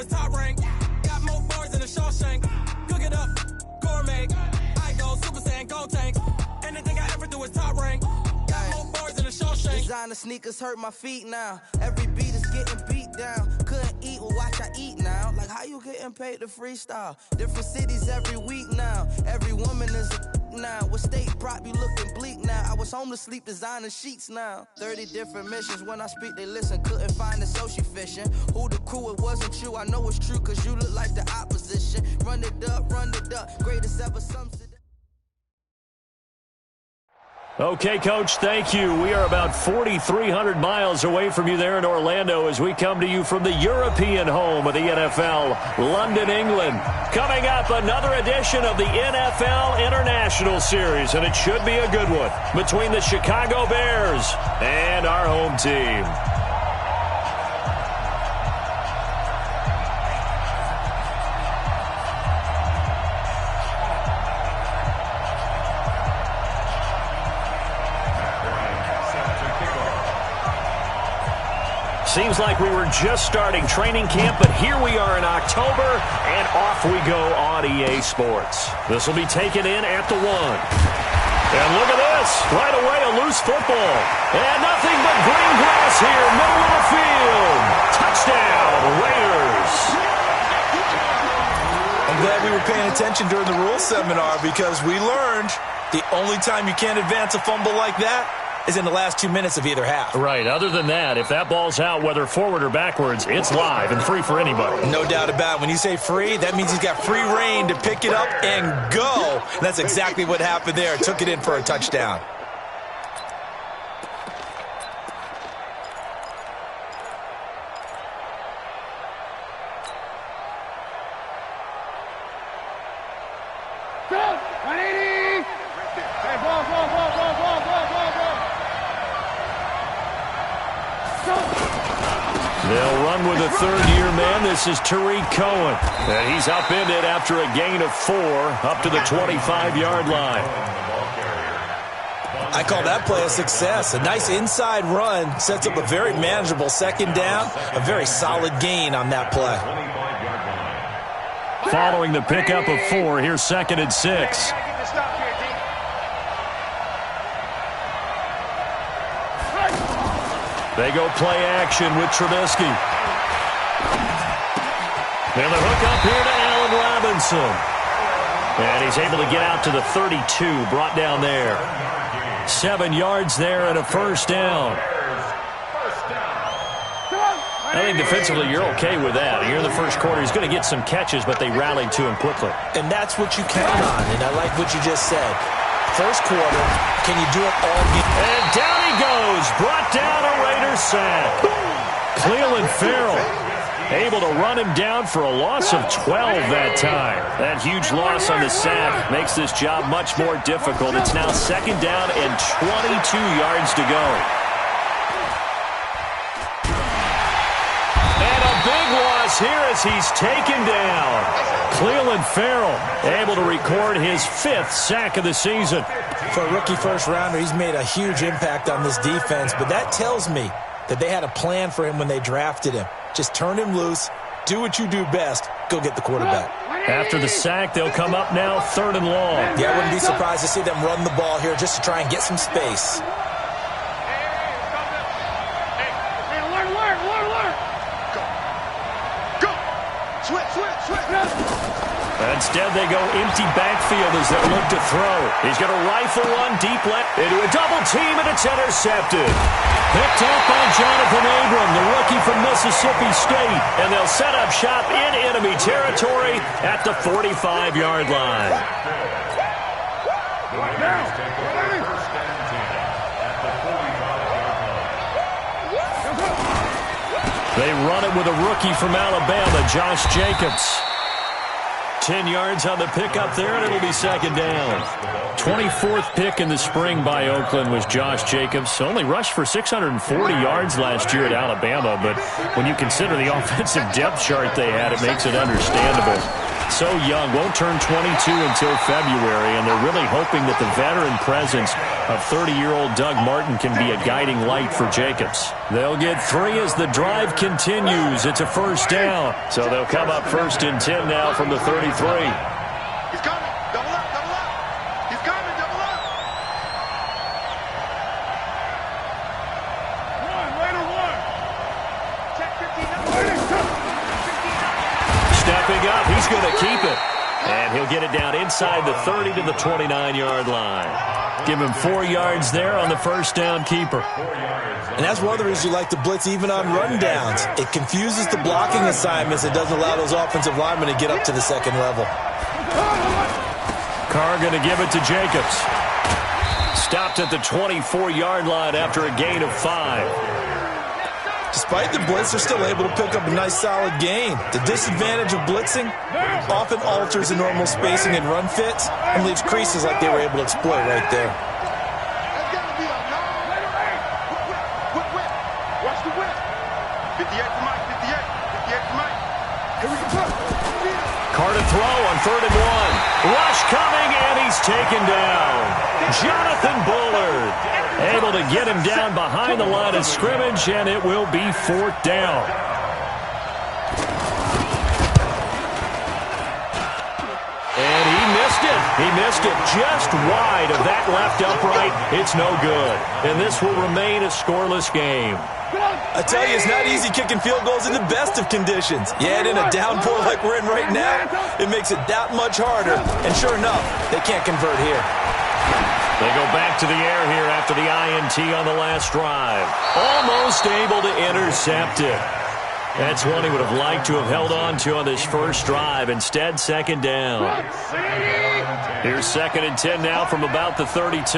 is top rank. Got more bars than a Shawshank. Cook it up, gourmet. I go Super Saiyan, gold tanks. Anything I ever do is top rank. Got more bars than a Shawshank. Designer sneakers hurt my feet now. Every beat is getting beat down. Couldn't eat, well watch I eat now. Like how you getting paid to freestyle? Different cities every week now. Every woman is a now. With state prop, you looking bleak now. I was home to sleep, designer sheets now. 30 different missions. When I speak, they listen. Couldn't find it, so she fishing. Who the crew? It wasn't you. I know it's true, cause you look like the opposition. Run it up, greatest ever. Some Okay, Coach, thank you. We are about 4,300 miles away from you there in Orlando as we come to you from the European home of the NFL, London, England. Coming up, another edition of the NFL International Series, and it should be a good one between the Chicago Bears and our home team. Seems like we were just starting training camp, but here we are in October, and off we go on EA Sports. This will be taken in at the 1. And look at this. Right away, a loose football. And nothing but green grass here, middle of the field. Touchdown, Raiders. I'm glad we were paying attention during the rules seminar because we learned the only time you can't advance a fumble like that is in the last 2 minutes of either half. Right. Other than that, if that ball's out, whether forward or backwards, it's live and free for anybody. No doubt about it. When you say free, that means he's got free reign to pick it up and go. And that's exactly what happened there. Took it in for a touchdown. They'll run with a third-year man. This is Tariq Cohen. And he's upended after a gain of 4 up to the 25-yard line. I call that play a success. A nice inside run sets up a very manageable second down. A very solid gain on that play. Following the pickup of 4, here's 2nd and 6. They go play action with Trubisky. And the hook up here to Allen Robinson. And he's able to get out to the 32, brought down there. 7 yards there and a first down. I think defensively you're okay with that. Here in the first quarter, he's going to get some catches, but they rallied to him quickly. And that's what you count on, and I like what you just said. First quarter, can you do it all game? And down he goes, brought down a Raiders sack. Cleveland Farrell able to run him down for a loss of 12 that time. That huge loss on the sack makes this job much more difficult. It's now 2nd down and 22 yards to go. And a big loss here as he's taken down. Cleveland Farrell able to record his 5th sack of the season. For a rookie first-rounder, he's made a huge impact on this defense, but that tells me that they had a plan for him when they drafted him. Just turn him loose, do what you do best, go get the quarterback. After the sack, they'll come up now 3rd and long. Yeah, I wouldn't be surprised to see them run the ball here just to try and get some space. Instead, they go empty backfield as they look to throw. He's going to rifle one deep left into a double team, and it's intercepted. Picked up by Jonathan Abram, the rookie from Mississippi State. And they'll set up shop in enemy territory at the 45-yard line. They run it with a rookie from Alabama, Josh Jacobs. 10 yards on the pickup there, and it'll be 2nd down. 24th pick in the spring by Oakland was Josh Jacobs. Only rushed for 640 yards last year at Alabama, but when you consider the offensive depth chart they had, it makes it understandable. So young, won't turn 22 until February, and they're really hoping that the veteran presence of 30-year-old Doug Martin can be a guiding light for Jacobs. They'll get 3 as the drive continues. It's a first down. So they'll come up 1st and 10 now from the 33. He's coming. Double up, double up. He's coming, double up. Raider 1. Check 15. Stepping up, he's going to keep it. And he'll get it down inside the 30 to the 29-yard line. Give him 4 yards there on the first down keeper. And that's one of the reasons you like to blitz even on run downs. It confuses the blocking assignments and doesn't allow those offensive linemen to get up to the second level. Carr going to give it to Jacobs. Stopped at the 24-yard line after a gain of 5. Despite the blitz, they're still able to pick up a nice solid gain. The disadvantage of blitzing often alters the normal spacing and run fits and leaves creases like they were able to exploit right there. Watch the whip. 58 for Mike, 58 for Mike. Here we go. Carr to throw on 3rd and 1. Rush coming, and he's taken down. Jonathan Bullard able to get him down behind the line of scrimmage, and it will be 4th down. And he missed it. He missed it just wide of that left upright. It's no good. And this will remain a scoreless game. I tell you, it's not easy kicking field goals in the best of conditions. You add in a downpour like we're in right now, it makes it that much harder. And sure enough, they can't convert here. They go back to the air here after the INT on the last drive. Almost able to intercept it. That's one he would have liked to have held on to on this first drive. Instead, 2nd down. Here's 2nd and 10 now from about the 32.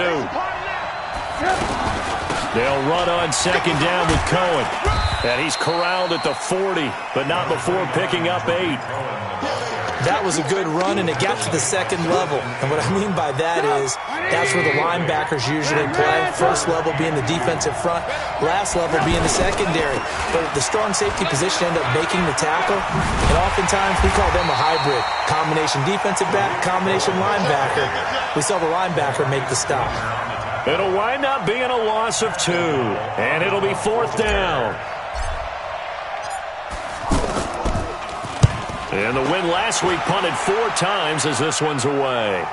They'll run on 2nd down with Cohen. And he's corralled at the 40, but not before picking up 8. That was a good run, and it got to the second level. And what I mean by that is that's where the linebackers usually play. First level being the defensive front, last level being the secondary. But the strong safety position ended up making the tackle, and oftentimes we call them a hybrid. Combination defensive back, combination linebacker. We saw the linebacker make the stop. It'll wind up being a loss of 2, and it'll be 4th down. And the win last week punted 4 times as this one's away.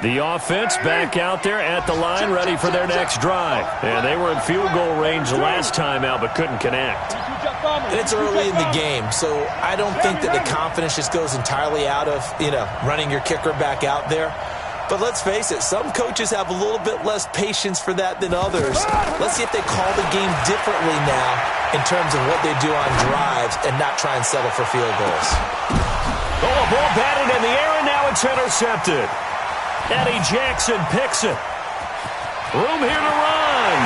The offense back out there at the line, ready for their next drive. And they were in field goal range last time out, but couldn't connect. And it's early in the game, so I don't think that the confidence just goes entirely out of, running your kicker back out there. But let's face it, some coaches have a little bit less patience for that than others. Let's see if they call the game differently now in terms of what they do on drives and not try and settle for field goals. Oh, a ball batted in the air, and now it's intercepted. Eddie Jackson picks it. Room here to run.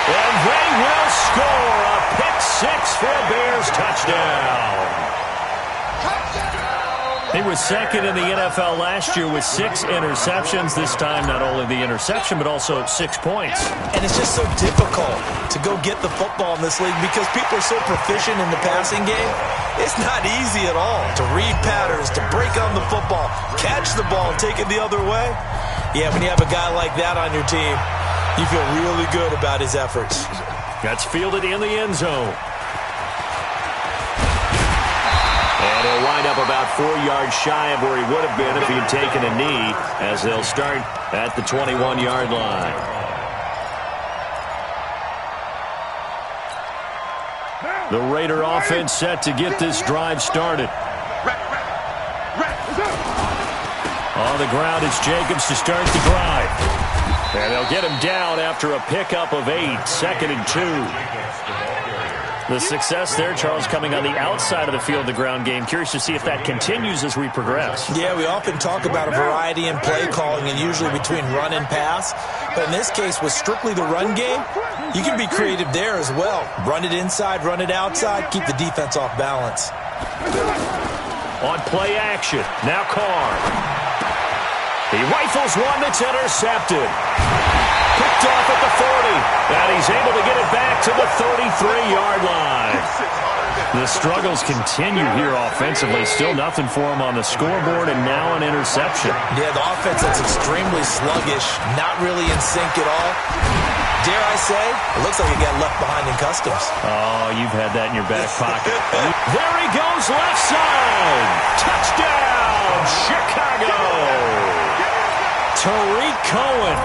And they will score a pick 6 for a Bears touchdown. He was 2nd in the NFL last year with 6 interceptions. This time, not only the interception, but also 6 points. And it's just so difficult to go get the football in this league because people are so proficient in the passing game. It's not easy at all to read patterns, to break on the football, catch the ball, and take it the other way. Yeah, when you have a guy like that on your team, you feel really good about his efforts. That's fielded in the end zone. And he'll wind up about 4 yards shy of where he would have been if he had taken a knee, as they'll start at the 21-yard line. The Raider offense set to get this drive started. On the ground, it's Jacobs to start the drive. And they'll get him down after a pickup of 8, 2nd and 2. The success there, Charles, coming on the outside of the field, the ground game. Curious to see if that continues as we progress. Yeah, we often talk about a variety in play calling and usually between run and pass. But in this case, with strictly the run game, you can be creative there as well. Run it inside, run it outside, keep the defense off balance. on play action. Now Carr. He rifles one that's intercepted. Picked off at the 40. And he's able to get it back to the 33-yard line. The struggles continue here offensively. Still nothing for him on the scoreboard, and now an interception. Yeah, the offense that's extremely sluggish, not really in sync at all. Dare I say, it looks like it got left behind in customs. Oh, you've had that in your back pocket. There he goes, left side. Touchdown, Chicago. Tariq Cohen,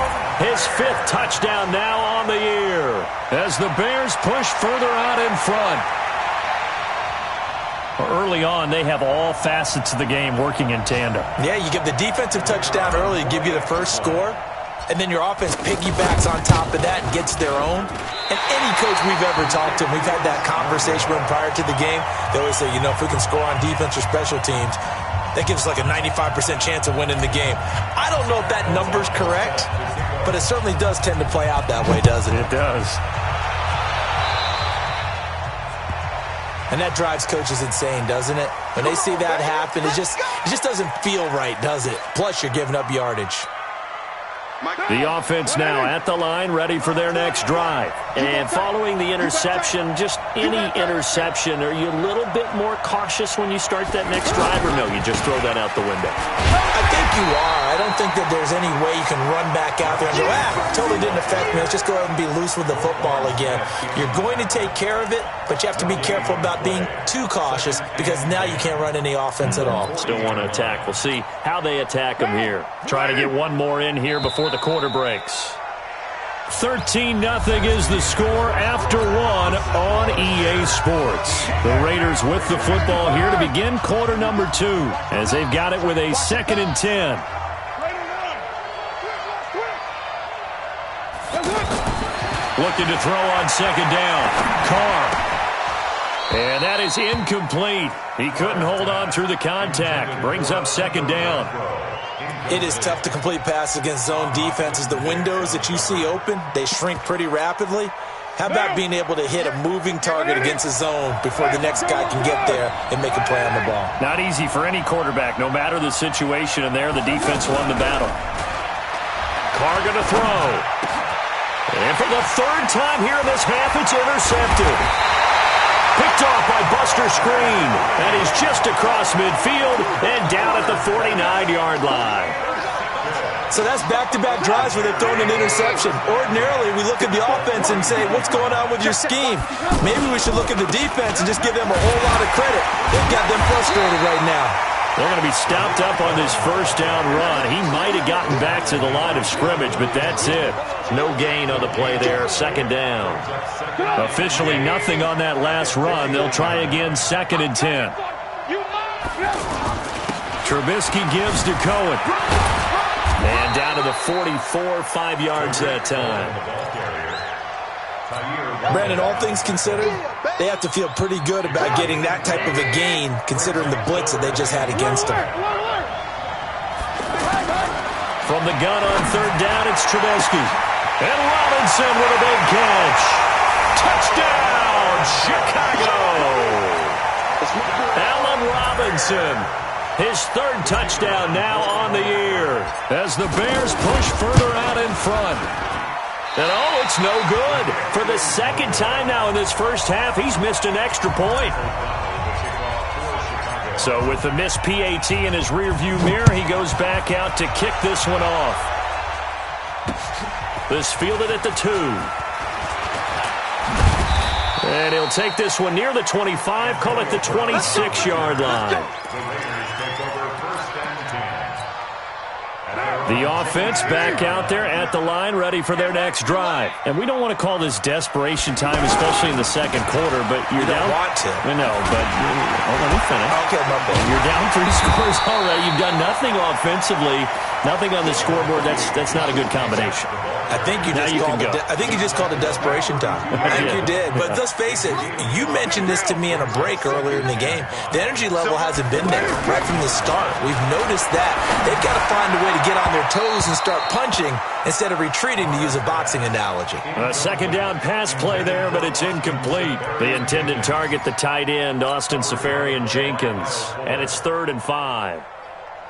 his 5th touchdown now on the year, as the Bears push further out in front. Early on, they have all facets of the game working in tandem. Yeah, you give the defensive touchdown early, give you the first score, and then your offense piggybacks on top of that and gets their own. And any coach we've ever talked to, we've had that conversation with them prior to the game, they always say, if we can score on defense or special teams, that gives us like a 95% chance of winning the game. I don't know if that number's correct, but it certainly does tend to play out that way, doesn't it? It does. And that drives coaches insane, doesn't it? When they see that happen, it just doesn't feel right, does it? Plus, you're giving up yardage. The offense now at the line, ready for their next drive. And following the interception, just any interception, are you a little bit more cautious when you start that next drive, or no, you just throw that out the window? I think you are. I don't think that there's any way you can run back out there and go, totally didn't affect me. Let's just go ahead and be loose with the football again. You're going to take care of it, but you have to be careful about being too cautious because now you can't run any offense at all. Still want to attack. We'll see how they attack them here. Try to get one more in here before the quarter breaks. 13-0 is the score after 1 on EA Sports. The Raiders with the football here to begin quarter number 2 as they've got it with a 2nd and 10. Looking to throw on 2nd down. Carr. And that is incomplete. He couldn't hold on through the contact. Brings up 2nd down. It is tough to complete passes against zone defenses. The windows that you see open, they shrink pretty rapidly. How about being able to hit a moving target against a zone before the next guy can get there and make a play on the ball? Not easy for any quarterback, no matter the situation, and there the defense won the battle. Carr going to throw. And for the 3rd time here in this half, it's intercepted. Picked off by Buster Screen, and he's just across midfield and down at the 49-yard line. So that's back-to-back drives where they've thrown an interception. Ordinarily, we look at the offense and say, what's going on with your scheme? Maybe we should look at the defense and just give them a whole lot of credit. They've got them frustrated right now. They're going to be stopped up on this 1st down run. He might have gotten back to the line of scrimmage, but that's it. No gain on the play there, 2nd down. Officially nothing on that last run. They'll try again, 2nd and 10. Trubisky gives to Cohen. And down to the 44, 5 yards that time. Brandon, all things considered, they have to feel pretty good about getting that type of a gain considering the blitz that they just had against them. From the gun on 3rd down, it's Trubisky. And Robinson with a big catch. Touchdown, Chicago! Allen Robinson, his 3rd touchdown now on the year as the Bears push further out in front. And oh, it's no good. For the 2nd time now in this first half, he's missed an extra point. So with the missed PAT in his rearview mirror, he goes back out to kick this one off. This fielded at the 2. And he'll take this one near the 25, call it the 26-yard line. The offense back out there at the line, ready for their next drive. And we don't want to call this desperation time, especially in the 2nd quarter, but you're down. You don't want to. No, but let me finish. Okay, my bad. You're down 3 scores already. You've done nothing offensively. Nothing on the scoreboard. That's not a good combination. I think you just called it desperation time. I think you did. But let's face it, you mentioned this to me in a break earlier in the game. The energy level hasn't been there right from the start. We've noticed that. They've got to find a way to get on their toes and start punching instead of retreating, to use a boxing analogy. A second down pass play there, but it's incomplete. The intended target, the tight end, Austin Safarian-Jenkins. And it's 3rd and 5.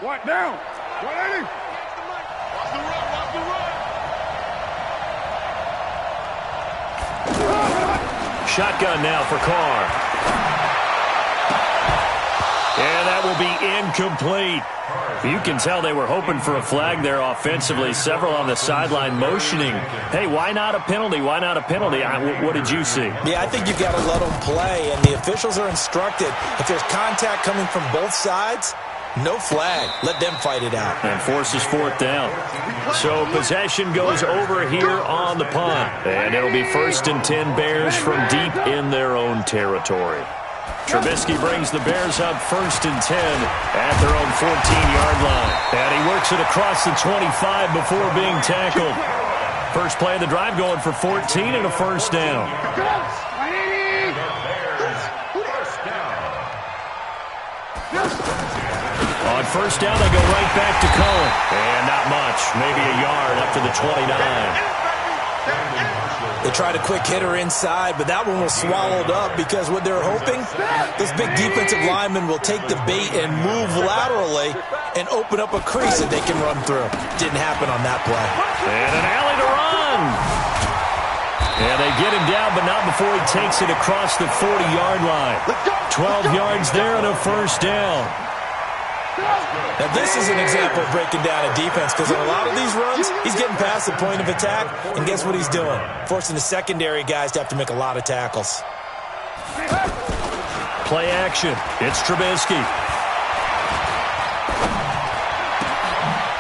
What down? 180. Watch the run. Shotgun now for Carr. And that will be incomplete. You can tell they were hoping for a flag there offensively. Several on the sideline motioning. Hey, why not a penalty? Why not a penalty? What did you see? Yeah, I think you've got to let them play, and the officials are instructed. If there's contact coming from both sides, no flag. Let them fight it out. And forces 4th down. So possession goes over here on the punt. And it'll be 1st and 10 Bears from deep in their own territory. Trubisky brings the Bears up 1st and 10 at their own 14-yard line. And he works it across the 25 before being tackled. First play of the drive going for 14 and a 1st down. On 1st down, they go right back to Cohen. And not much. Maybe a yard up to the 29. They tried a quick hitter inside, but that one was swallowed up because what they're hoping, this big defensive lineman will take the bait and move laterally and open up a crease that they can run through. Didn't happen on that play. And an alley to run. And they get him down, but not before he takes it across the 40-yard line. 12 yards there and a 1st down. Now, this is an example of breaking down a defense because in a lot of these runs, he's getting past the point of attack, and guess what he's doing? Forcing the secondary guys to have to make a lot of tackles. Play action. It's Trubisky.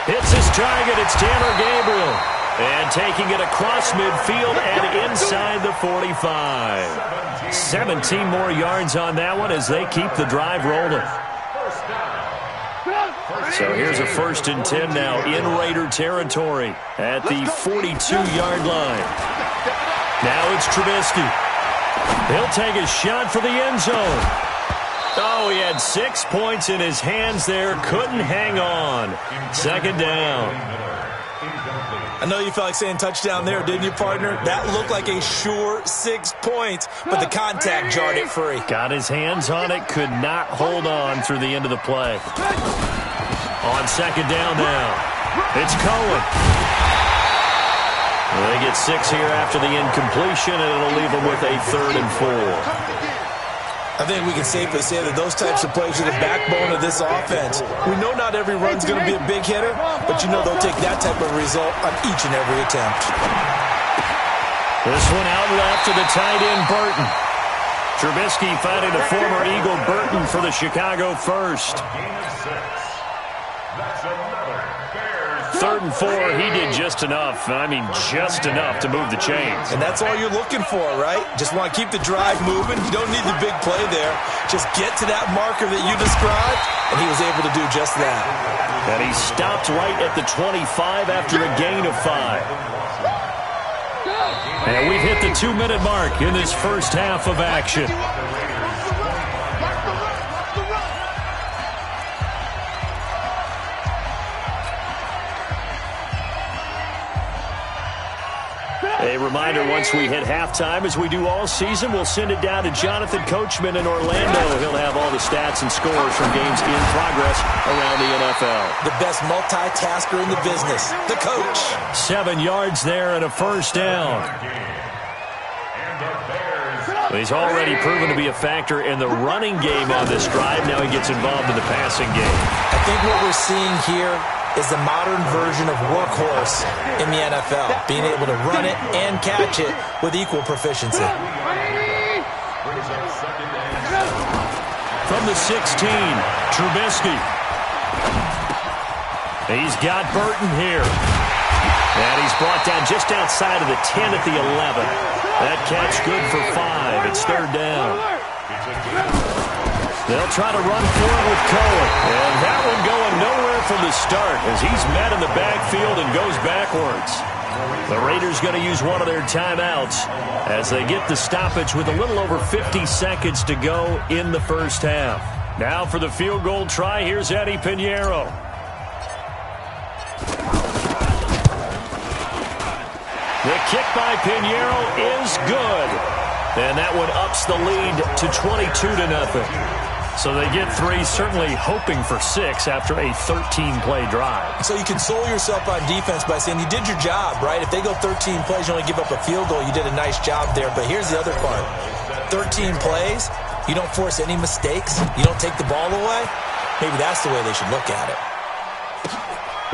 Hits his target. It's Tanner Gabriel. And taking it across midfield and inside the 45. 17 more yards on that one as they keep the drive rolling. So here's a 1st and 10 now in Raider territory at the 42-yard line. Now it's Trubisky. He'll take a shot for the end zone. Oh, he had 6 points in his hands there. Couldn't hang on. 2nd down. I know you felt like saying touchdown there, didn't you, partner? That looked like a sure 6 points, but the contact jarred it free. Got his hands on it, could not hold on through the end of the play. On 2nd down now, it's Cohen. They get 6 here after the incompletion, and it'll leave them with a 3rd and 4. I think we can safely say that those types of plays are the backbone of this offense. We know not every run's going to be a big hitter, but you know they'll take that type of result on each and every attempt. This one out left to the tight end, Burton. Trubisky finding a former Eagle, Burton, for the Chicago first. 3rd and 4, he did just enough. I mean, just enough to move the chains. And that's all you're looking for, right? Just want to keep the drive moving. You don't need the big play there. Just get to that marker that you described, and he was able to do just that. And he stopped right at the 25 after a gain of 5. And we've hit the 2-minute mark in this first half of action. A reminder, once we hit halftime, as we do all season, we'll send it down to Jonathan Coachman in Orlando. He'll have all the stats and scores from games in progress around the NFL. The best multitasker in the business, the coach. 7 yards there and a 1st down. He's already proven to be a factor in the running game on this drive. Now he gets involved in the passing game. I think what we're seeing here is the modern version of workhorse in the NFL, being able to run it and catch it with equal proficiency. From the 16, Trubisky. He's got Burton here. And he's brought down just outside of the 10 at the 11. That catch good for 5. It's 3rd down. They'll try to run for it with Cohen. And that one going nowhere from the start as he's met in the backfield and goes backwards. The Raiders going to use one of their timeouts as they get the stoppage with a little over 50 seconds to go in the first half. Now for the field goal try, here's Eddie Pinheiro. The kick by Pinheiro is good. And that one ups the lead to 22-0. So they get 3, certainly hoping for 6 after a 13-play drive. So you console yourself on defense by saying you did your job, right? If they go 13 plays, you only give up a field goal, you did a nice job there. But here's the other part. 13 plays, you don't force any mistakes, you don't take the ball away. Maybe that's the way they should look at it.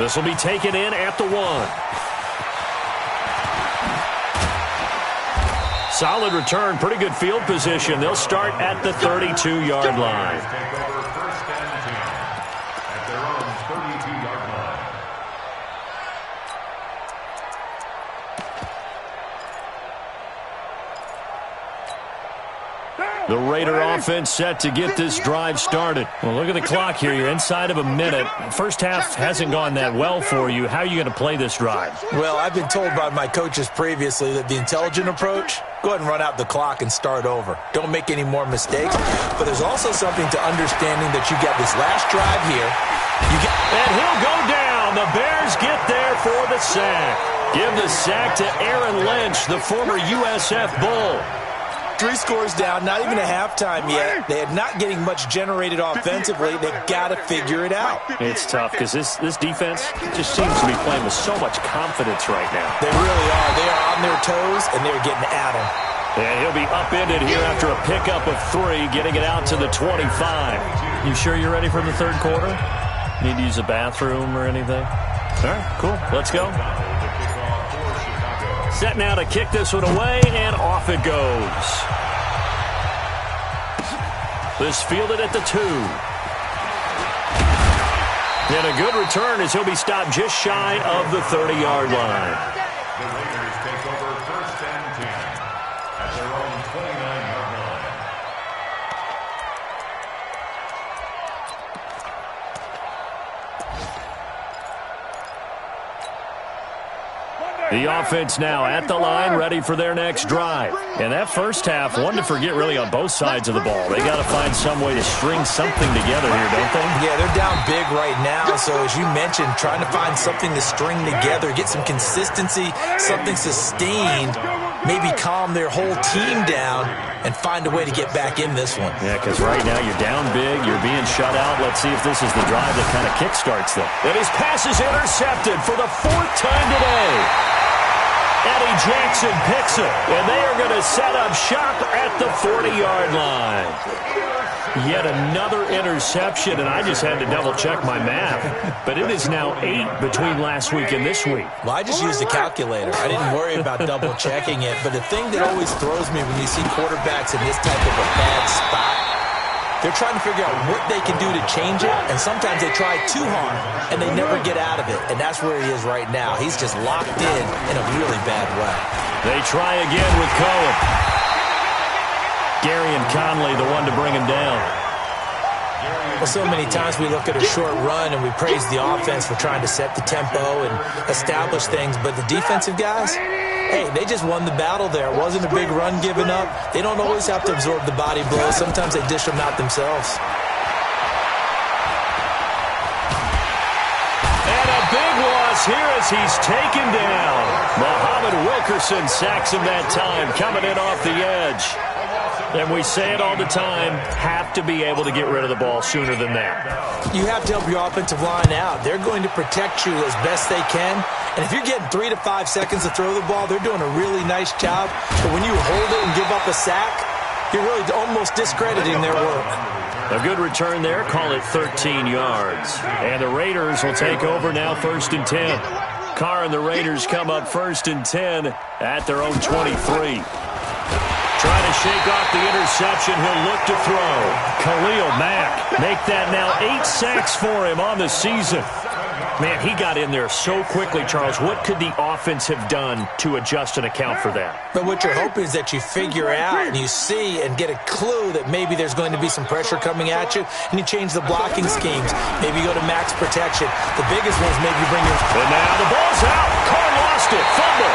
This will be taken in at the 1. Solid return, pretty good field position. They'll start at the 32-yard line. The Raider offense set to get this drive started. Well, look at the clock here. You're inside of a minute. First half hasn't gone that well for you. How are you going to play this drive? Well, I've been told by my coaches previously that the intelligent approach, go ahead and run out the clock and start over. Don't make any more mistakes. But there's also something to understanding that you got this last drive here. And he'll go down. The Bears get there for the sack. Give the sack to Aaron Lynch, the former USF Bull. 3 scores down, not even a halftime yet. They are not getting much generated offensively. They've got to figure it out. It's tough because this defense just seems to be playing with so much confidence right now. They really are. They are on their toes, and they're getting at him. And he'll be upended here after a pickup of 3, getting it out to the 25. You sure you're ready for the third quarter? Need to use a bathroom or anything? All right, cool. Let's go. Set now to kick this one away, and off it goes. This fielded at the 2. And a good return as he'll be stopped just shy of the 30-yard line. The Raiders take over 1st and 10 at their own 29-yard line. The offense now at the line, ready for their next drive. And that first half, one to forget really on both sides of the ball. They got to find some way to string something together here, don't they? Yeah, they're down big right now. So as you mentioned, trying to find something to string together, get some consistency, something sustained, maybe calm their whole team down and find a way to get back in this one. Yeah, because right now you're down big, you're being shut out. Let's see if this is the drive that kind of kickstarts them. And his pass is intercepted for the 4th time today. Eddie Jackson picks it, and they are going to set up shop at the 40-yard line. Yet another interception, and I just had to double-check my math. But it is now 8 between last week and this week. Well, I just used a calculator. I didn't worry about double-checking it. But the thing that always throws me when you see quarterbacks in this type of a bad spot, they're trying to figure out what they can do to change it, and sometimes they try too hard, and they never get out of it. And that's where he is right now. He's just locked in a really bad way. They try again with Cohen. Gary and Conley, the one to bring him down. Well, so many times we look at a short run and we praise the offense for trying to set the tempo and establish things, but the defensive guys, hey, they just won the battle there. It wasn't a big run given up. They don't always have to absorb the body blows. Sometimes they dish them out themselves. And a big loss here as he's taken down. Muhammad Wilkerson sacks him that time, coming in off the edge. And we say it all the time, have to be able to get rid of the ball sooner than that. You have to help your offensive line out. They're going to protect you as best they can. And if you're getting 3 to 5 seconds to throw the ball, they're doing a really nice job. But when you hold it and give up a sack, you're really almost discrediting their work. A good return there, call it 13 yards. And the Raiders will take over now 1st and 10. Carr and the Raiders come up 1st and 10 at their own 23. Trying to shake off the interception. He'll look to throw. Khalil Mack make that now 8 sacks for him on the season. Man, he got in there so quickly, Charles. What could the offense have done to adjust and account for that? But what you're hoping is that you figure out and you see and get a clue that maybe there's going to be some pressure coming at you, and you change the blocking schemes. Maybe you go to max protection. The biggest one's maybe bring your... And now the ball's out. Carr lost it. Fumble.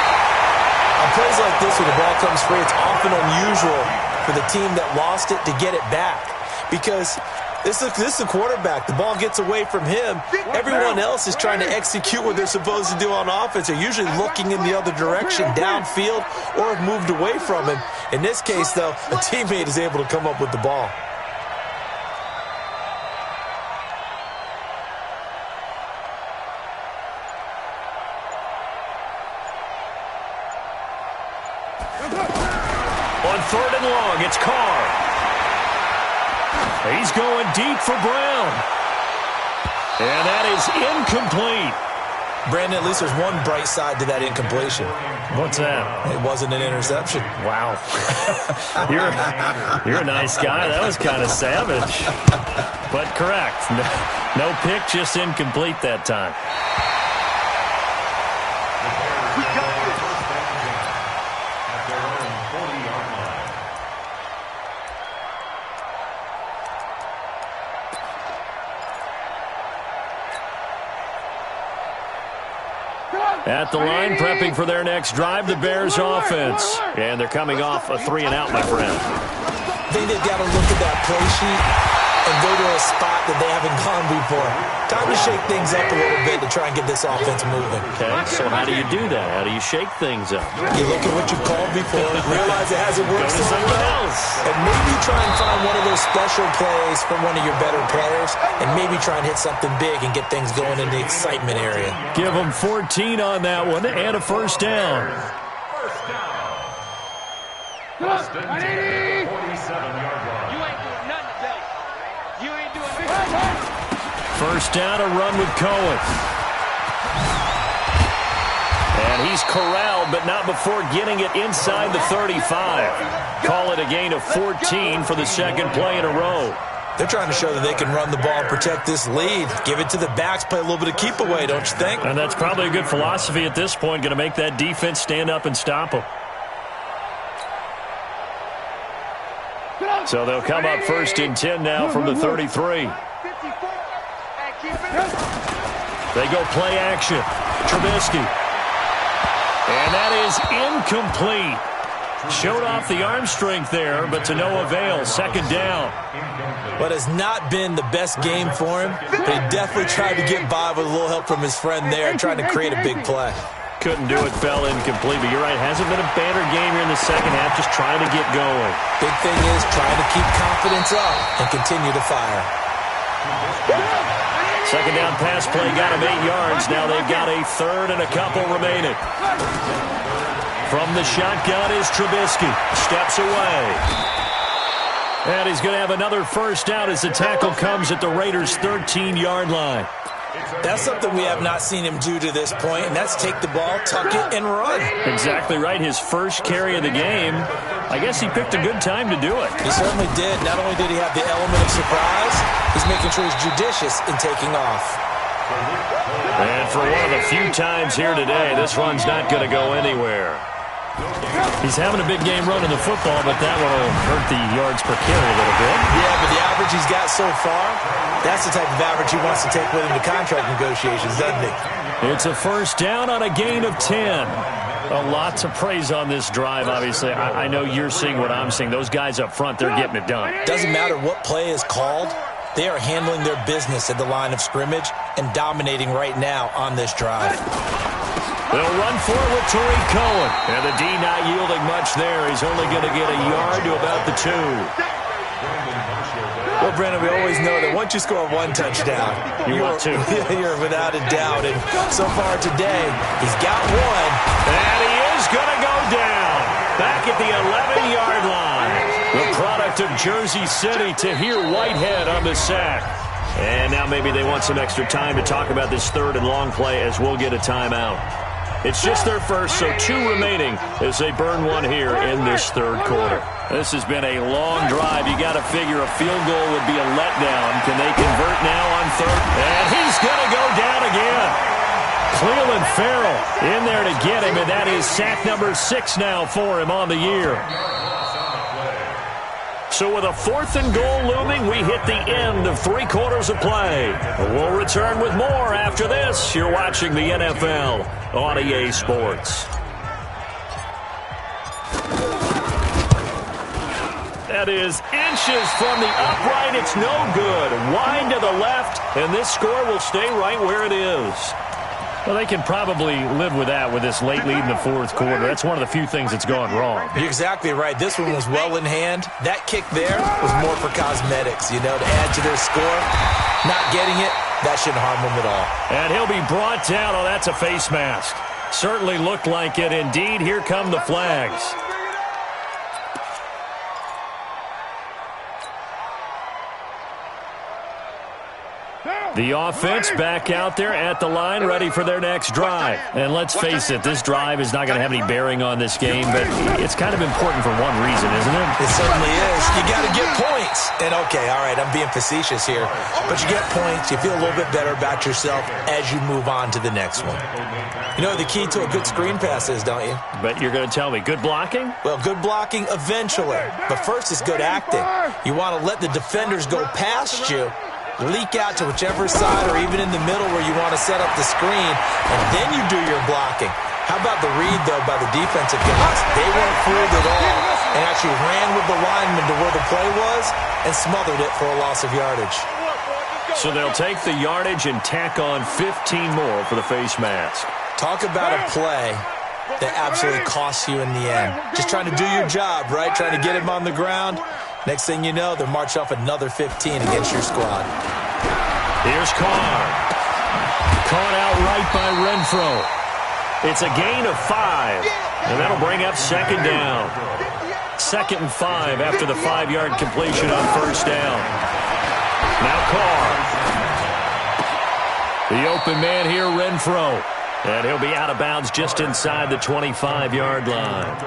On plays like this, when the ball comes free, it's often unusual for the team that lost it to get it back. Because this is the quarterback. The ball gets away from him. Everyone else is trying to execute what they're supposed to do on offense. They're usually looking in the other direction, downfield, or have moved away from him. In this case, though, a teammate is able to come up with the ball. On 3rd and long, it's Carr. He's going deep for Brown. And that is incomplete. Brandon, at least there's one bright side to that incompletion. What's that? It wasn't an interception. Wow. You're a nice guy. That was kind of savage. But correct. No pick, just incomplete that time. At the line, prepping for their next drive, the Bears offense. And they're coming off a 3-and-out, my friend. I think they've got to look at that play sheet and go to a spot that they haven't gone before. Time to shake things up a little bit to try and get this offense moving. Okay, so how do you do that? How do you shake things up? You look at what you called before, realize it hasn't worked so well, and maybe try and find one of those special plays from one of your better players, and maybe try and hit something big and get things going in the excitement area. Give them 14 on that one and a first down. First and 10, 47-yard line. You ain't doing nothing today. You ain't doing nothing. First down, a run with Cohen. And he's corralled, but not before getting it inside the 35. Call it a gain of 14 for the second play in a row. They're trying to show that they can run the ball and protect this lead. Give it to the backs, play a little bit of keep away, don't you think? And that's probably a good philosophy at this point, going to make that defense stand up and stop them. So they'll come up first and 10 now from the 33. They go play action. Trubisky. And that is incomplete. Showed off the arm strength there, but to no avail. Second down. But it's not been the best game for him, but he definitely tried to get by with a little help from his friend there, trying to create a big play. Couldn't do it, fell incomplete, but you're right, hasn't been a banner game here in the second half, just trying to get going. Big thing is trying to keep confidence up and continue to fire. Second down pass play got him 8 yards. Now they've got a third and a couple remaining. From the shotgun is Trubisky. Steps away. And he's going to have another first down as the tackle comes at the Raiders' 13-yard line. That's something we have not seen him do to this point, and that's take the ball, tuck it, and run. Exactly right. His first carry of the game. I guess he picked a good time to do it. He certainly did. Not only did he have the element of surprise, he's making sure he's judicious in taking off. And for one of the few times here today, this run's not going to go anywhere. He's having a big game running the football, but that one will hurt the yards per carry a little bit. Yeah, but the average he's got so far, that's the type of average he wants to take with him to contract negotiations, doesn't he? It's a first down on a gain of 10. A lot to praise on this drive, obviously. I know you're seeing what I'm seeing. Those guys up front, they're getting it done. Doesn't matter what play is called. They are handling their business at the line of scrimmage and dominating right now on this drive. They'll run for it with Tariq Cohen. And the D not yielding much there. He's only going to get a yard to about the 2. Well, Brandon, we always know that once you score one touchdown, you want 2. You're without a doubt. And so far today, he's got one. And he is going to go down. Back at the 11-yard line. The product of Jersey City, Tahir Whitehead on the sack. And now maybe they want some extra time to talk about this third and long play as we'll get a timeout. It's just their first, so 2 remaining as they burn one here in this third quarter. This has been a long drive. You got to figure a field goal would be a letdown. Can they convert now on third? And he's going to go down again. Cleveland Farrell in there to get him, and that is sack number 6 now for him on the year. So with a 4th and goal looming, we hit the end of 3 quarters of play. We'll return with more after this. You're watching the NFL on EA Sports. That is inches from the upright. It's no good. Wide to the left, and this score will stay right where it is. Well, they can probably live with that with this late lead in the 4th quarter. That's one of the few things that's gone wrong. You're exactly right. This one was well in hand. That kick there was more for cosmetics, to add to their score. Not getting it, that shouldn't harm them at all. And he'll be brought down. Oh, that's a face mask. Certainly looked like it. Indeed, here come the flags. The offense back out there at the line, ready for their next drive. And let's face it, this drive is not going to have any bearing on this game, but it's kind of important for one reason, isn't it? It certainly is. You got to get points. And, okay, all right, I'm being facetious here. But you get points, you feel a little bit better about yourself as you move on to the next one. You know what the key to a good screen pass is, don't you? But you're going to tell me, good blocking? Well, good blocking eventually. But first is good acting. You want to let the defenders go past you, leak out to whichever side or even in the middle where you want to set up the screen, and then you do your blocking. How about the read, though, by the defensive guys? They weren't fooled at all and actually ran with the lineman to where the play was and smothered it for a loss of yardage. So they'll take the yardage and tack on 15 more for the face mask. Talk about a play that absolutely costs you in the end. Just trying to do your job, right? Trying to get him on the ground. Next thing you know, they'll march off another 15 against your squad. Here's Carr. Caught out right by Renfro. It's a gain of 5, and that'll bring up 2nd down. 2nd and 5 after the 5-yard completion on 1st down. Now Carr. The open man here, Renfro. And he'll be out of bounds just inside the 25-yard line.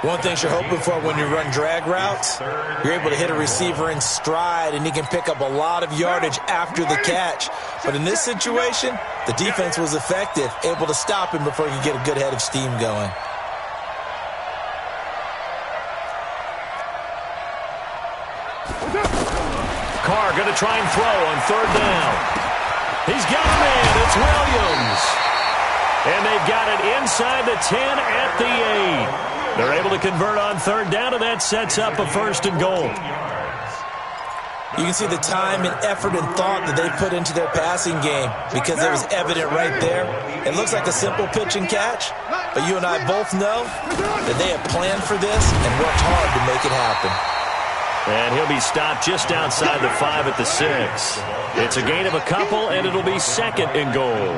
One thing you're hoping for when you run drag routes, you're able to hit a receiver in stride, and he can pick up a lot of yardage after the catch. But in this situation, the defense was effective, able to stop him before he could get a good head of steam going. Carr going to try and throw on 3rd down. He's got a man. It's Williams. And they've got it inside the 10 at the 8. They're able to convert on 3rd down, and that sets up a 1st and goal. You can see the time and effort and thought that they put into their passing game because it was evident right there. It looks like a simple pitch and catch, but you and I both know that they have planned for this and worked hard to make it happen. And he'll be stopped just outside the 5 at the 6. It's a gain of a couple, and it'll be 2nd and goal.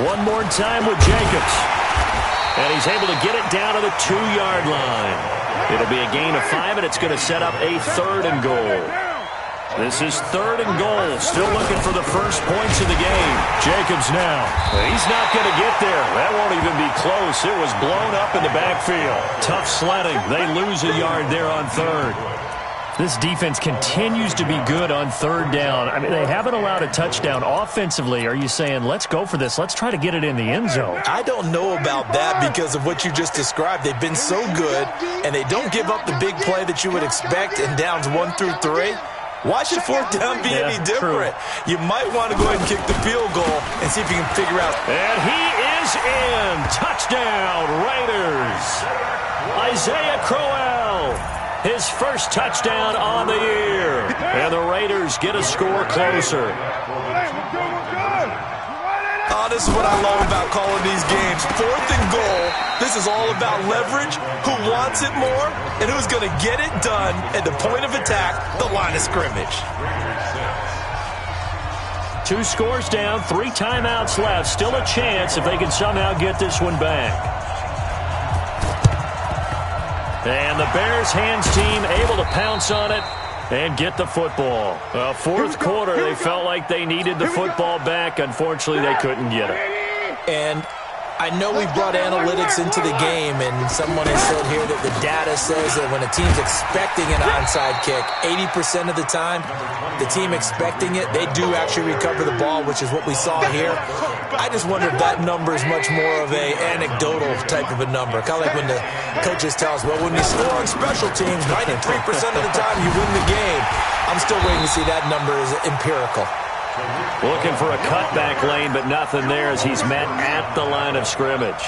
One more time with Jacobs. And he's able to get it down to the 2-yard line. It'll be a gain of 5, and it's going to set up a 3rd and goal. This is 3rd and goal. Still looking for the first points of the game. Jacobs now. He's not going to get there. That won't even be close. It was blown up in the backfield. Tough sledding. They lose a yard there on 3rd. This defense continues to be good on 3rd down. I mean, they haven't allowed a touchdown. Offensively, are you saying, let's go for this? Let's try to get it in the end zone. I don't know about that because of what you just described. They've been so good, and they don't give up the big play that you would expect in downs 1 through 3. Why should 4th down be any different? True. You might want to go ahead and kick the field goal and see if you can figure out. And he is in. Touchdown, Raiders. Isaiah Crowell. His first touchdown on the year. And the Raiders get a score closer. Oh, this is what I love about calling these games. 4th and goal. This is all about leverage, who wants it more, and who's going to get it done at the point of attack, the line of scrimmage. 2 scores down, 3 timeouts left. Still a chance if they can somehow get this one back. And the Bears hands team able to pounce on it and get the football. Fourth quarter, they felt like they needed the football back. Unfortunately, they couldn't get it. And I know we brought analytics into the game, and someone has said here that the data says that when a team's expecting an onside kick, 80% of the time, the team expecting it, they do actually recover the ball, which is what we saw here. I just wonder if that number is much more of a anecdotal type of a number. Kind of like when the coaches tell us, well, when you score on special teams, 93% of the time you win the game. I'm still waiting to see that number is empirical. Looking for a cutback lane, but nothing there as he's met at the line of scrimmage.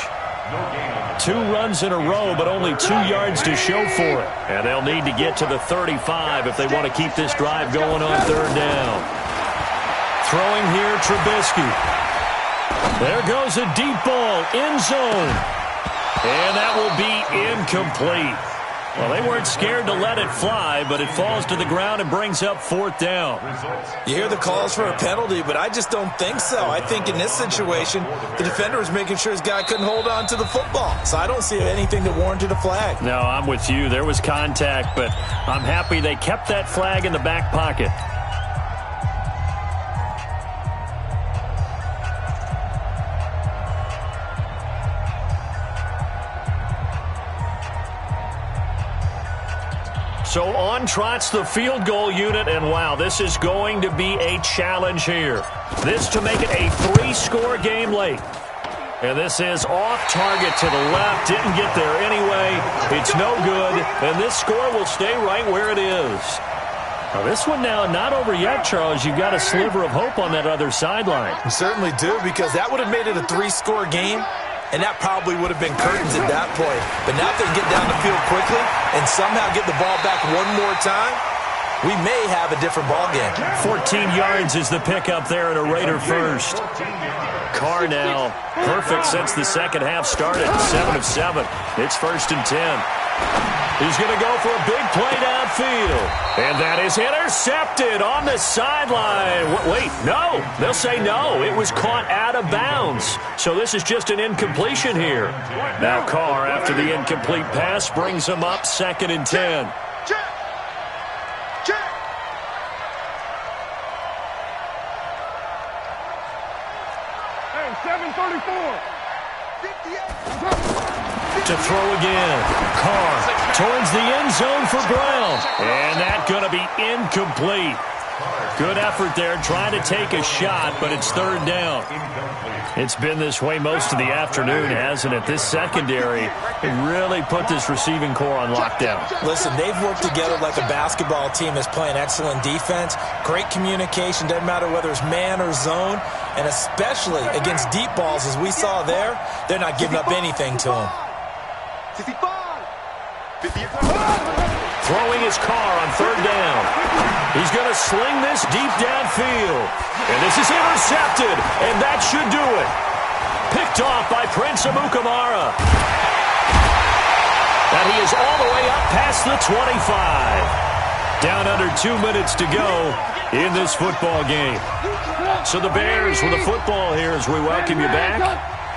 2 runs in a row, but only 2 yards to show for it. And they'll need to get to the 35 if they want to keep this drive going on third down. Throwing here, Trubisky. There goes a deep ball, end zone. And that will be incomplete. Well, they weren't scared to let it fly, but it falls to the ground and brings up 4th down. You hear the calls for a penalty, but I just don't think so. I think in this situation, the defender was making sure his guy couldn't hold on to the football. So I don't see anything that warranted a flag. No, I'm with you. There was contact, but I'm happy they kept that flag in the back pocket. So on trots the field goal unit, and wow, this is going to be a challenge here. This to make it a 3-score game late. And this is off target to the left. Didn't get there anyway. It's no good, and this score will stay right where it is. Now, this one now not over yet, Charles. You've got a sliver of hope on that other sideline. You certainly do, because that would have made it a 3-score game. And that probably would have been curtains at that point. But now if they can get down the field quickly and somehow get the ball back one more time, we may have a different ball game. 14 yards is the pickup there, and a Raider first. Carr now perfect since the second half started. 7 of 7. It's 1st and 10. He's going to go for a big play downfield. And that is intercepted on the sideline. Wait, no. They'll say no. It was caught out of bounds. So this is just an incompletion here. Now Carr, after the incomplete pass, brings him up 2nd and 10. Hey, 734. To throw again. Carr towards the end zone for Brown. And that's going to be incomplete. Good effort there, trying to take a shot, but it's 3rd down. It's been this way most of the afternoon, hasn't it? This secondary really put this receiving core on lockdown. Listen, they've worked together like a basketball team that's playing excellent defense. Great communication, doesn't matter whether it's man or zone. And especially against deep balls, as we saw there, they're not giving up anything to them. Throwing his Carr on 3rd down. He's going to sling this deep downfield. And this is intercepted, and that should do it. Picked off by Prince Amukamara. And he is all the way up past the 25. Down under 2 minutes to go in this football game. So the Bears with the football here as we welcome you back.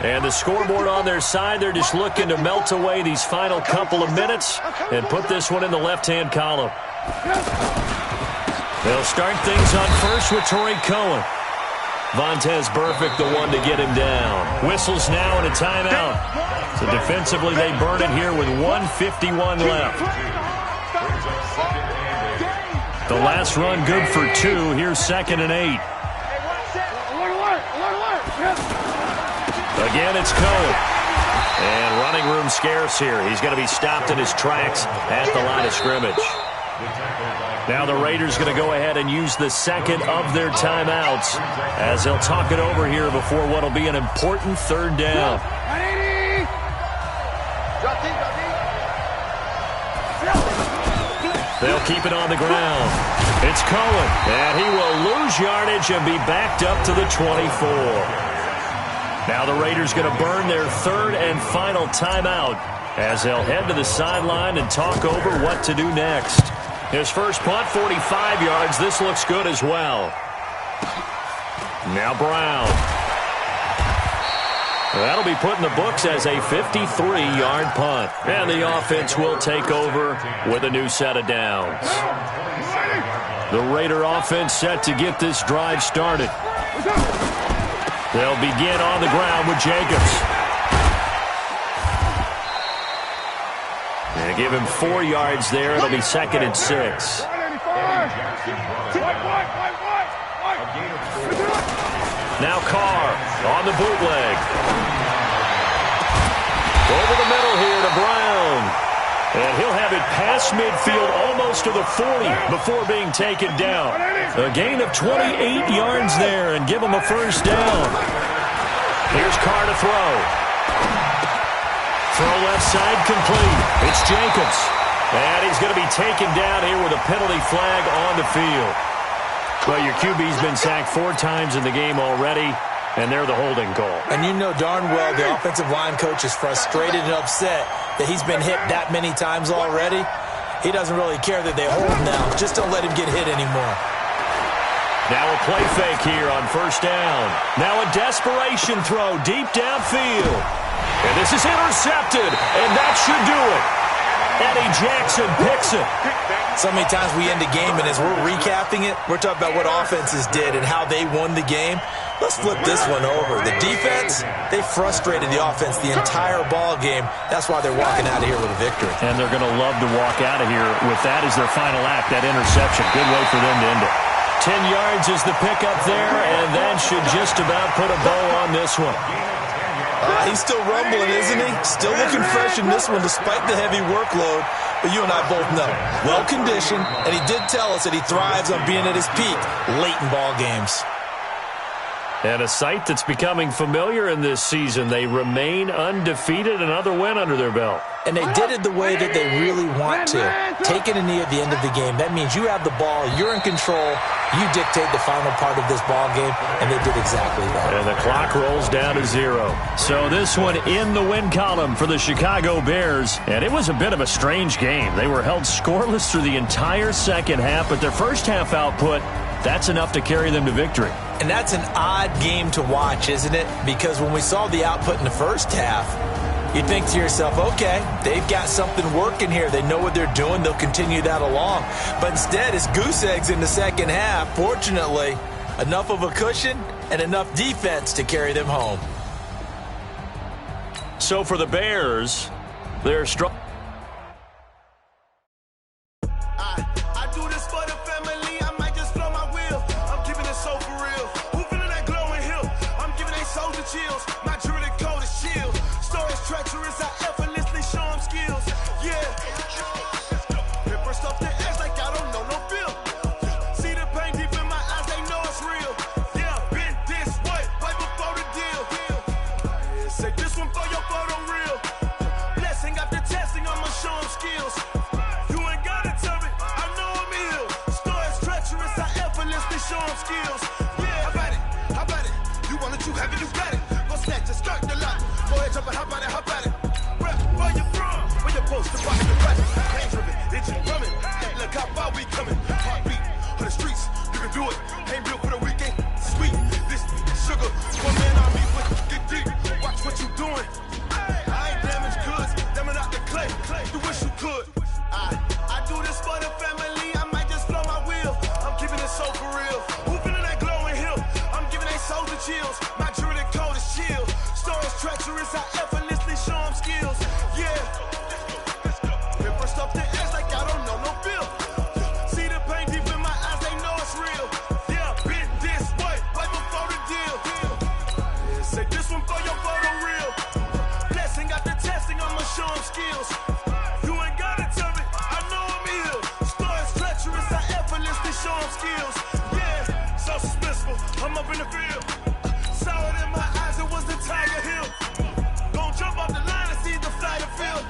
And the scoreboard on their side, they're just looking to melt away these final couple of minutes and put this one in the left-hand column. They'll start things on first with Torrey Cohen. Vontez Burfict, the one to get him down. Whistles now and a timeout. So defensively, they burn it here with 1:51 left. The last run good for 2. Here's 2nd and 8. Again, it's Cohen. And running room scarce here. He's going to be stopped in his tracks at the line of scrimmage. Now the Raiders going to go ahead and use the second of their timeouts as they'll talk it over here before what will be an important 3rd down. They'll keep it on the ground. It's Cohen, and he will lose yardage and be backed up to the 24. Now the Raiders going to burn their 3rd and final timeout as they'll head to the sideline and talk over what to do next. His first punt, 45 yards. This looks good as well. Now Brown. That'll be put in the books as a 53-yard punt. And the offense will take over with a new set of downs. The Raider offense set to get this drive started. They'll begin on the ground with Jacobs. And give him 4 yards there. It'll be 2nd and 6. Now Carr on the bootleg. Over the middle here to Brown. And he'll have it past midfield almost to the 40 before being taken down. A gain of 28 yards there and give him a first down. Here's Carr to throw. Throw left side complete. It's Jacobs. And he's going to be taken down here with a penalty flag on the field. Well, your QB's been sacked 4 times in the game already, and they're the holding call. And you know darn well the offensive line coach is frustrated and upset that he's been hit that many times already. He doesn't really care that they hold him now. Just don't let him get hit anymore. Now a play fake here on first down. Now a desperation throw deep downfield. And this is intercepted, and that should do it. Eddie Jackson picks it. So many times we end a game, and as we're recapping it, we're talking about what offenses did and how they won the game. Let's flip this one over. The defense, they frustrated the offense the entire ball game. That's why they're walking out of here with a victory. And they're going to love to walk out of here with that as their final act, that interception. Good way for them to end it. 10 yards is the pickup there, and that should just about put a bow on this one. He's still rumbling, isn't he? Still looking fresh in this one despite the heavy workload. But you and I both know, well-conditioned, and he did tell us that he thrives on being at his peak late in ball games. And a sight that's becoming familiar in this season. They remain undefeated, another win under their belt. And they did it the way that they really want to. Taking a knee at the end of the game. That means you have the ball, you're in control, you dictate the final part of this ball game, and they did exactly that. And the clock rolls down to 0. So this one in the win column for the Chicago Bears. And it was a bit of a strange game. They were held scoreless through the entire second half, but their first half output, that's enough to carry them to victory. And that's an odd game to watch, isn't it? Because when we saw the output in the first half, you think to yourself, okay, they've got something working here. They know what they're doing. They'll continue that along. But instead, it's goose eggs in the second half. Fortunately, enough of a cushion and enough defense to carry them home. So for the Bears, they're strong. I do this for the family. I might just blow my wheel. I'm keeping it so for real. Who feeling that glowing hill? I'm giving they soldier chills. My jewelry code is shield. Stories treacherous. I effortlessly show them skills. Yeah. Paper stuff the edge like I don't know no feel. See the pain deep in my eyes. They know it's real. Yeah, been this way right before the deal. Say this one for your photo real. Blessing after testing. I'ma show them skills. You ain't gotta tell me. I know I'm ill. Stories treacherous. I effortlessly show them skills. Yeah, how about it? How about it? You want it, you have it, you got it. Go snatch it, skirt the lot. Go ahead, jump it, how about it? How about it? Where you from? Where you supposed to rock the rest? Ain't tripping, it's you coming. Look how far we coming. Heartbeat on the streets, you can do it. Ain't built for the weekend. Sweet, this sugar. One man on me, but get deep. Watch what you doing. I ain't damaged goods, damn out the clay. You wish you could. I do this for the family. I might just blow my wheel. I'm keeping it so for real. Who feeling that glowing hill? I'm giving they soldier chills. My jewelry code is shield. Stories treacherous. I effortlessly show them skills. Yeah. Paper stuff the edge like I don't know no feel. See the pain deep in my eyes. They know it's real. Yeah, been this way right before the deal. Say this one for your photo real. Blessing after testing. I'ma show them skills. You ain't gotta tell me. I know I'm ill. Stories treacherous. I effortlessly show them skills. Yeah, so suspenseful. I'm up in the field. Saw it in my eyes. It was the Tiger Hill. Gon' jump off the line and see the flight of field.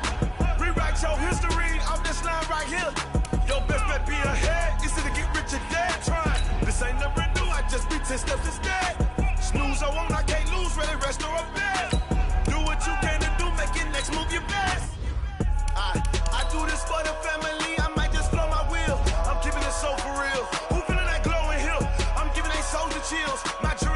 Rewrite your history off this line right here. Your best bet be ahead. Easy to get rich or dead. Trying. This ain't never new. I just be 10 steps instead. Snooze I won't. I can't lose. Ready, rest or a bed. Do what you can to do. Make it next move your best. I do this for the family. I might just blow my wheel. I'm keeping it so for real. Who feeling that glowing hill? I'm giving they soldier chills. My jury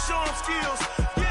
show them skills.